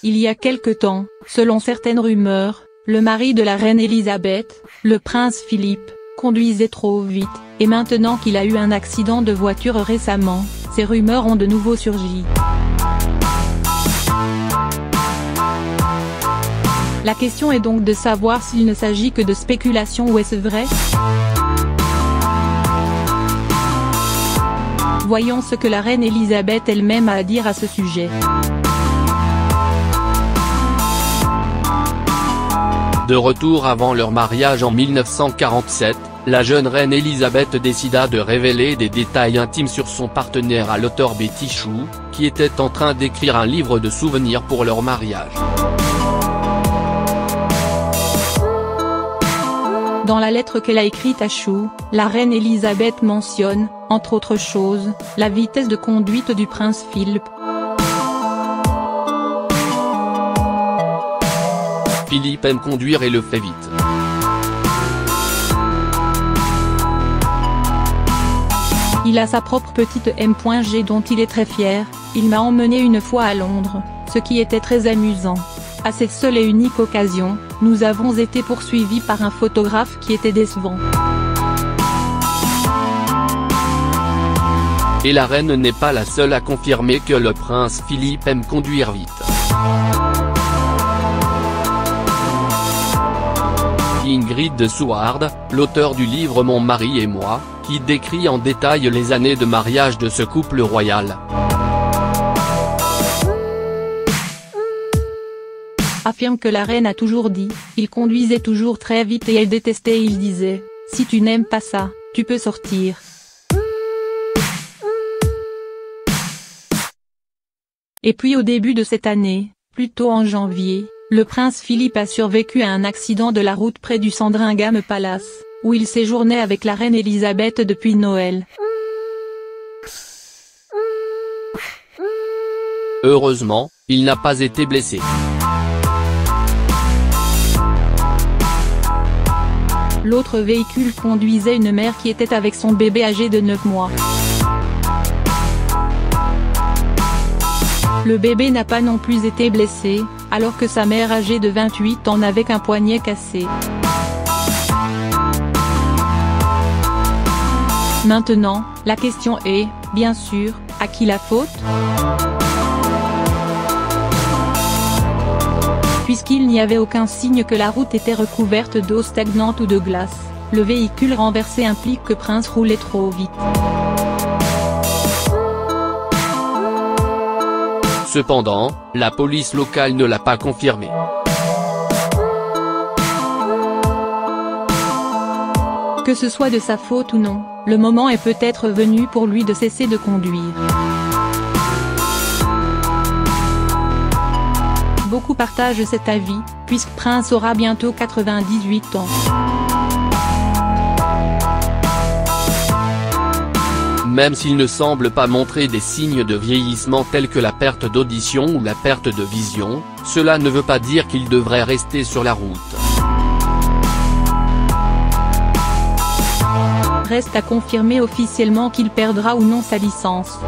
Il y a quelque temps, selon certaines rumeurs, le mari de la reine Elisabeth, le prince Philippe, conduisait trop vite, et maintenant qu'il a eu un accident de voiture récemment, ces rumeurs ont de nouveau surgi. La question est donc de savoir s'il ne s'agit que de spéculation ou est-ce vrai? Voyons ce que la reine Elisabeth elle-même a à dire à ce sujet. De retour avant leur mariage en 1947, la jeune reine Elisabeth décida de révéler des détails intimes sur son partenaire à l'auteur Betty Chou, qui était en train d'écrire un livre de souvenirs pour leur mariage. Dans la lettre qu'elle a écrite à Chou, la reine Elisabeth mentionne, entre autres choses, la vitesse de conduite du prince Philippe. Philippe aime conduire et le fait vite. Il a sa propre petite M.G dont il est très fier. Il m'a emmené une fois à Londres, ce qui était très amusant. À cette seule et unique occasion, nous avons été poursuivis par un photographe qui était décevant. Et la reine n'est pas la seule à confirmer que le prince Philippe aime conduire vite. Ingrid de Souard, l'auteur du livre Mon mari et moi, qui décrit en détail les années de mariage de ce couple royal, affirme que la reine a toujours dit, il conduisait toujours très vite et elle détestait, il disait, si tu n'aimes pas ça, tu peux sortir. Et puis au début de cette année, plutôt en janvier, le prince Philippe a survécu à un accident de la route près du Sandringham Palace, où il séjournait avec la reine Elisabeth depuis Noël. Heureusement, il n'a pas été blessé. L'autre véhicule conduisait une mère qui était avec son bébé âgé de 9 mois. Le bébé n'a pas non plus été blessé, alors que sa mère âgée de 28 ans n'avait qu'un poignet cassé. Maintenant, la question est, bien sûr, à qui la faute? Puisqu'il n'y avait aucun signe que la route était recouverte d'eau stagnante ou de glace, le véhicule renversé implique que Prince roulait trop vite. Cependant, la police locale ne l'a pas confirmé. Que ce soit de sa faute ou non, le moment est peut-être venu pour lui de cesser de conduire. Beaucoup partagent cet avis, puisque Prince aura bientôt 98 ans. Même s'il ne semble pas montrer des signes de vieillissement tels que la perte d'audition ou la perte de vision, cela ne veut pas dire qu'il devrait rester sur la route. Reste à confirmer officiellement qu'il perdra ou non sa licence.